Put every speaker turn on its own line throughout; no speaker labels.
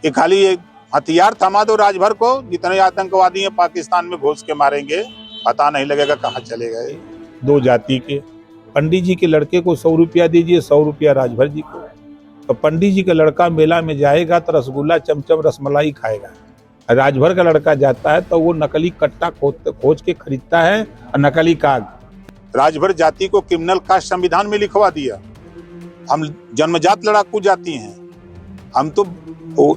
कि खाली ये हथियार थमा दो राजभर को, जितने आतंकवादी हैं पाकिस्तान में घुस के मारेंगे, पता नहीं लगेगा कहाँ चले गए। दो जाति के पंडित जी के लड़के को 100 रुपया दीजिए, 100 रुपया राजभर जी को। तो पंडित जी का लड़का मेला में जाएगा तो रसगुल्ला चमचम रसमलाई खाएगा, राजभर का लड़का जाता है तो वो नकली कट्टा खोज के खरीदता है और नकली काग। राजभर जाति को क्रिमिनल कास्ट संविधान में लिखवा दिया। हम जन्मजात लड़ाकू जाति हैं, हम तो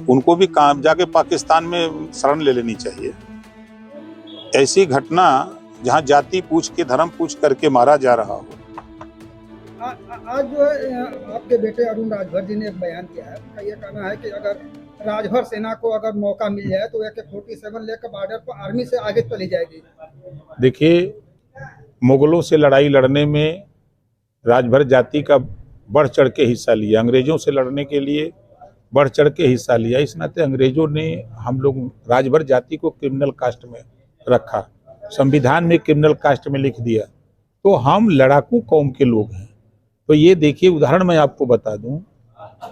उनको भी काम जाके पाकिस्तान में शरण ले लेनी चाहिए। ऐसी घटना जहां जाति पूछ के धर्म पूछ करके मारा जा रहा हो।
आज जो है आपके बेटे अरुण राजभर जी ने एक बयान किया है, उनका ये कहना है कि अगर राजभर सेना को अगर मौका मिल जाए तो AK-47 लेकर बॉर्डर पर आर्मी से आगे चली जाएगी। देखिए,
मुगलों से लड़ाई लड़ने में राजभर जाति का बढ़ चढ़ के हिस्सा लिया, अंग्रेजों से लड़ने के लिए बढ़ चढ़ के हिस्सा लिया। इस नाते अंग्रेजों ने हम लोग राजभर जाति को क्रिमिनल कास्ट में रखा, संविधान में क्रिमिनल कास्ट में लिख दिया। तो हम लड़ाकू कौम के लोग हैं। तो ये देखिए, उदाहरण मैं आपको बता दूं,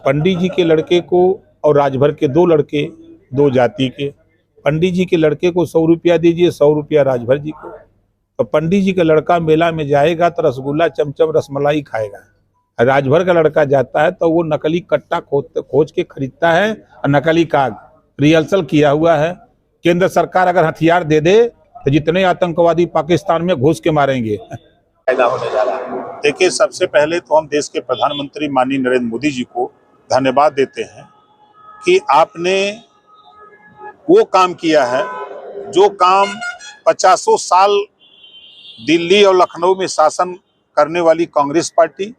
पंडित जी के लड़के को और राजभर के दो लड़के, दो जाति के, पंडित जी के लड़के को 100 रुपया दीजिए, 100 रुपया राजभर जी को। तो पंडित जी का लड़का मेला में जाएगा तो रसगुल्ला चमचम रसमलाई खाएगा, राजभर का लड़का जाता है तो वो नकली कट्टा खोज के खरीदता है और नकली काग रिहर्सल किया हुआ है। केंद्र सरकार अगर हथियार दे दे तो जितने आतंकवादी पाकिस्तान में घुस के मारेंगे।
फायदा होने जा रहा है।
देखिए, सबसे पहले तो हम देश के प्रधानमंत्री माननीय नरेंद्र मोदी जी को धन्यवाद देते हैं कि आपने वो काम किया है जो काम 50 साल दिल्ली और लखनऊ में शासन करने वाली कांग्रेस पार्टी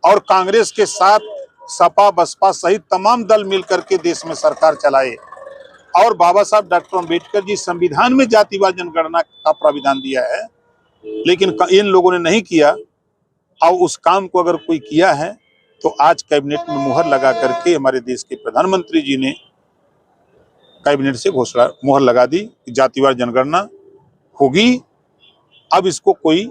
और कांग्रेस के साथ सपा बसपा सहित तमाम दल मिलकर के देश में सरकार चलाए और बाबा साहब डॉक्टर अम्बेडकर जी संविधान में जातिवार जनगणना का प्राविधान दिया है, लेकिन इन लोगों ने नहीं किया। और उस काम को अगर कोई किया है तो आज कैबिनेट में मुहर लगा करके हमारे देश के प्रधानमंत्री जी ने कैबिनेट से घोषणा मुहर लगा दी कि जातिवार जनगणना होगी। अब इसको कोई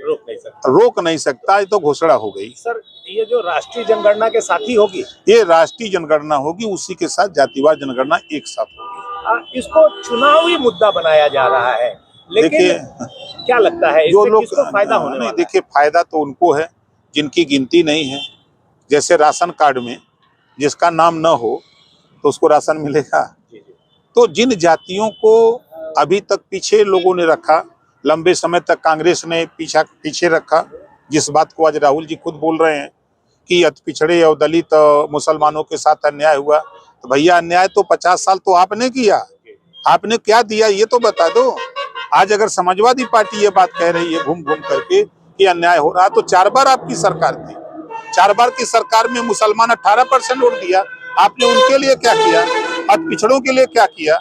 रोक नहीं सकता, ये तो घोषणा हो गई।
सर, ये जो राष्ट्रीय जनगणना के साथ ही होगी?
ये राष्ट्रीय जनगणना होगी, उसी के साथ जातिवार जनगणना एक साथ होगी।
इसको चुनावी मुद्दा बनाया जा रहा है, लेकिन क्या लगता है
जो लोग
किसको फायदा होने वाला है?
देखिए, फायदा तो उनको है जिनकी गिनती नहीं है। जैसे राशन कार्ड में जिसका नाम न हो तो उसको राशन मिलेगा। तो जिन जातियों को अभी तक पीछे लोगों ने रखा, लंबे समय तक कांग्रेस ने पीछे रखा, जिस बात को आज राहुल जी खुद बोल रहे हैं कि अति पिछड़े और दलित मुसलमानों के साथ अन्याय हुआ, तो भैया अन्याय तो 50 साल तो आपने किया, आपने क्या दिया ये तो बता दो। आज अगर समाजवादी पार्टी ये बात कह रही है घूम घूम करके कि अन्याय हो रहा, तो 4 बार आपकी सरकार थी, 4 बार की सरकार में मुसलमान 18% वोट दिया, आपने उनके लिए क्या किया, अति पिछड़ों के लिए क्या किया,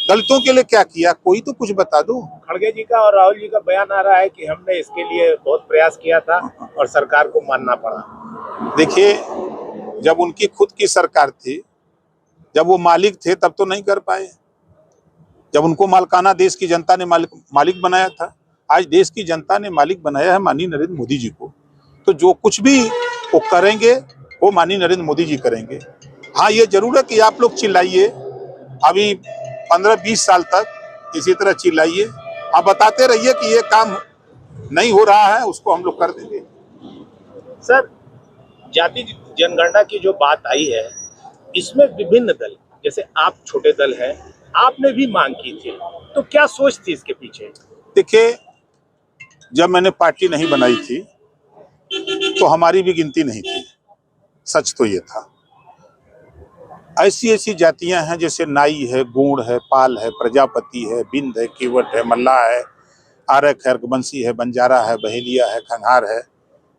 दलितों के लिए क्या किया, कोई तो कुछ बता दो।
खड़गे जी का और राहुल जी का बयान आ रहा है कि हमने इसके लिए बहुत प्रयास किया था और सरकार को मानना पड़ा।
देखिए, जब उनकी खुद की सरकार थी, जब वो मालिक थे, तब तो नहीं कर पाए। जब उनको मालिकाना देश की जनता ने मालिक बनाया था, आज देश की जनता ने मालिक बनाया है माननीय नरेंद्र मोदी जी को। तो जो कुछ भी वो करेंगे वो माननीय नरेंद्र मोदी जी करेंगे। हाँ, ये जरूर है कि आप लोग चिल्लाइए, अभी 15-20 साल तक इसी तरह चिल्लाइए, आप बताते रहिए कि ये काम नहीं हो रहा है, उसको हम लोग कर देंगे।
सर, जाति जनगणना की जो बात आई है, इसमें विभिन्न दल, जैसे आप छोटे दल हैं, आपने भी मांग की थी, तो क्या सोच थी इसके पीछे?
देखिए, जब मैंने पार्टी नहीं बनाई थी तो हमारी भी गिनती नहीं थी, सच तो ये था। ऐसी जातियां हैं जैसे नाई है, गूढ़ है, पाल है, प्रजापति है, बिंद है, केवट है, मल्लाह है, आरक है, बंसी है, बंजारा है, बहेलिया है, खंघार है,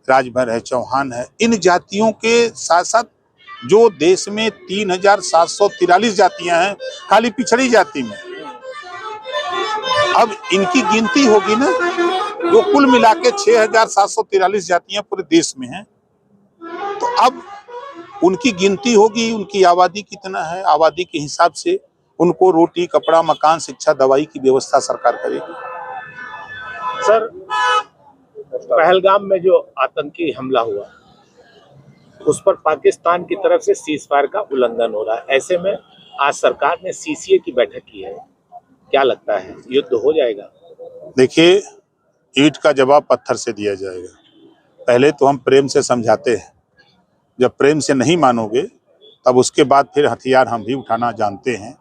राजभर है, चौहान है। इन जातियों के साथ साथ जो देश में 3743 जातियां हैं खाली पिछड़ी जाति में, अब इनकी गिनती होगी ना, जो कुल मिला के 6743 जातियां पूरे देश में हैं, तो अब उनकी गिनती होगी, उनकी आबादी कितना है, आबादी के हिसाब से उनको रोटी, कपड़ा, मकान, शिक्षा, दवाई की व्यवस्था सरकार करेगी।
सर, पहलगाम में जो आतंकी हमला हुआ, उस पर पाकिस्तान की तरफ से सीज फायर का उल्लंघन हो रहा है। ऐसे में आज सरकार ने सीसीए की बैठक की है, क्या लगता है युद्ध हो जाएगा?
देखिए, ईंट का जवाब पत्थर से दिया जाएगा। पहले तो हम प्रेम से समझाते हैं, जब प्रेम से नहीं मानोगे तब उसके बाद फिर हथियार हम भी उठाना जानते हैं,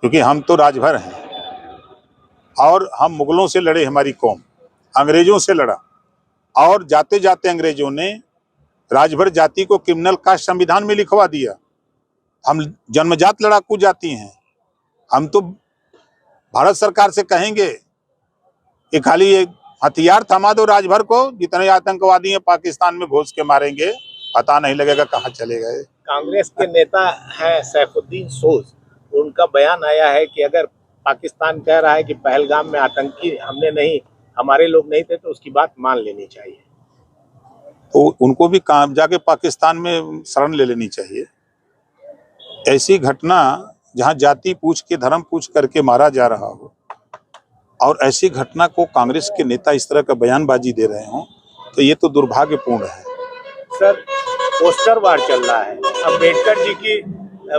क्योंकि हम तो राजभर हैं और हम मुगलों से लड़े, हमारी कौम अंग्रेजों से लड़ा और जाते जाते अंग्रेजों ने राजभर जाति को क्रिमिनल कास्ट संविधान में लिखवा दिया। हम जन्मजात लड़ाकू जाति हैं। हम तो भारत सरकार से कहेंगे कि खाली एक हथियार थमा दो राजभर को, जितने आतंकवादी हैं पाकिस्तान में घुस के मारेंगे, पता नहीं लगेगा कहाँ चले गए।
कांग्रेस के नेता हैं सैफुद्दीन सोज, उनका बयान आया है कि अगर पाकिस्तान कह रहा है कि पहलगाम में आतंकी हमने नहीं, हमारे लोग नहीं थे, तो उसकी बात मान लेनी चाहिए।
तो उनको भी काम जाके पाकिस्तान में शरण ले लेनी चाहिए। ऐसी घटना जहां जाति पूछ के धर्म पूछ करके मारा जा रहा हो और ऐसी घटना को कांग्रेस के नेता इस तरह का बयानबाजी दे रहे हों, तो ये तो दुर्भाग्यपूर्ण है।
सर, पोस्टर वार चल रहा है, अम्बेडकर जी की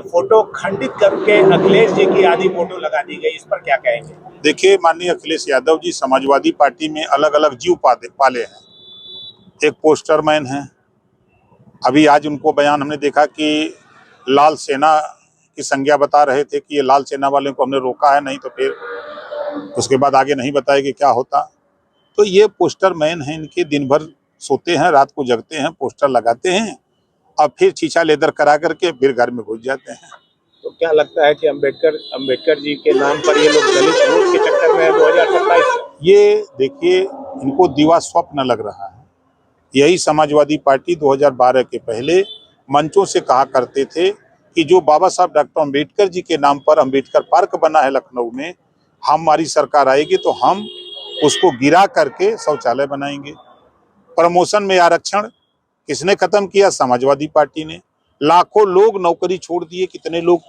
फोटो खंडित करके अखिलेश जी की आधी फोटो लगा दी गई, इस पर क्या कहेंगे?
देखिए, माननीय अखिलेश यादव जी समाजवादी पार्टी में अलग अलग जीव पाले हैं। एक पोस्टर मैन है, अभी आज उनको बयान हमने देखा कि लाल सेना की संज्ञा बता रहे थे कि ये लाल सेना वाले को हमने रोका है, नहीं तो फिर उसके बाद आगे नहीं बताया कि क्या होता। तो ये पोस्टर मैन है, इनके दिन भर सोते हैं, रात को जगते हैं, पोस्टर लगाते हैं और फिर शीशा लेदर करा करके फिर घर में घुस जाते हैं।
तो क्या लगता है कि अम्बेडकर जी के नाम पर ये लोग दलित वोट के चक्कर में 2027?
ये देखिए, इनको दीवा स्वप्न लग रहा है। यही समाजवादी पार्टी 2012 के पहले मंचों से कहा करते थे कि जो बाबा साहब डॉक्टर अम्बेडकर जी के नाम पर अम्बेडकर पार्क बना है लखनऊ में, हमारी सरकार आएगी तो हम उसको गिरा करके शौचालय बनाएंगे। प्रमोशन में आरक्षण किसने खत्म किया? समाजवादी पार्टी ने। लाखों लोग नौकरी छोड़ दिए, कितने लोग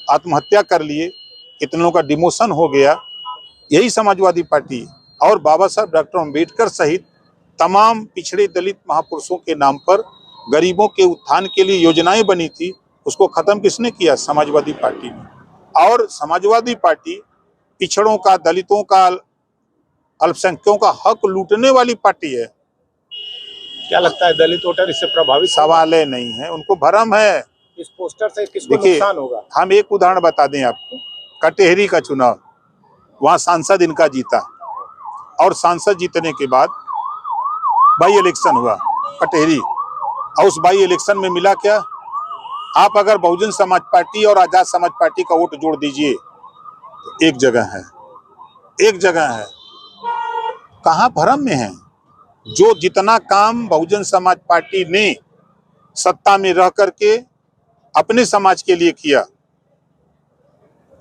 आत्महत्या कर लिए, कितने लोगों का डिमोशन हो गया, यही समाजवादी पार्टी। और बाबा साहब डॉक्टर अम्बेडकर सहित तमाम पिछड़े दलित महापुरुषों के नाम पर गरीबों के उत्थान के लिए योजनाएं बनी थी, उसको खत्म किसने किया? समाजवादी पार्टी ने। और समाजवादी पार्टी पिछड़ों का, दलितों का, अल्पसंख्यकों का हक लूटने वाली पार्टी है।
क्या लगता है दलित वोटर इससे प्रभावित?
सवाल नहीं है, उनको भरम है।
इस पोस्टर से किसको नुकसान होगा?
हम एक उदाहरण बता दें आपको, कटेहरी का चुनाव, वहां सांसद इनका जीता और सांसद जीतने के बाद बाई इलेक्शन हुआ कटेहरी, और उस बाई इलेक्शन में मिला क्या? आप अगर बहुजन समाज पार्टी और आजाद समाज पार्टी का वोट जोड़ दीजिए तो एक जगह है। कहां भ्रम में है? जो जितना काम बहुजन समाज पार्टी ने सत्ता में रह करके अपने समाज के लिए किया,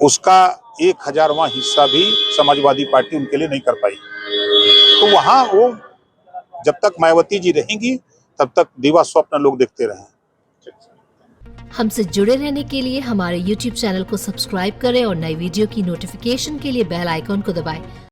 उसका 1000वां हिस्सा भी समाजवादी पार्टी उनके लिए नहीं कर पाई। तो वहां वो जब तक मायावती जी रहेंगी तब तक दीवा स्वप्न लोग देखते रहें।
हमसे जुड़े रहने के लिए हमारे YouTube चैनल को सब्सक्राइब करें और नई वीडियो की नोटिफिकेशन के लिए बेल आइकॉन को दबाएं।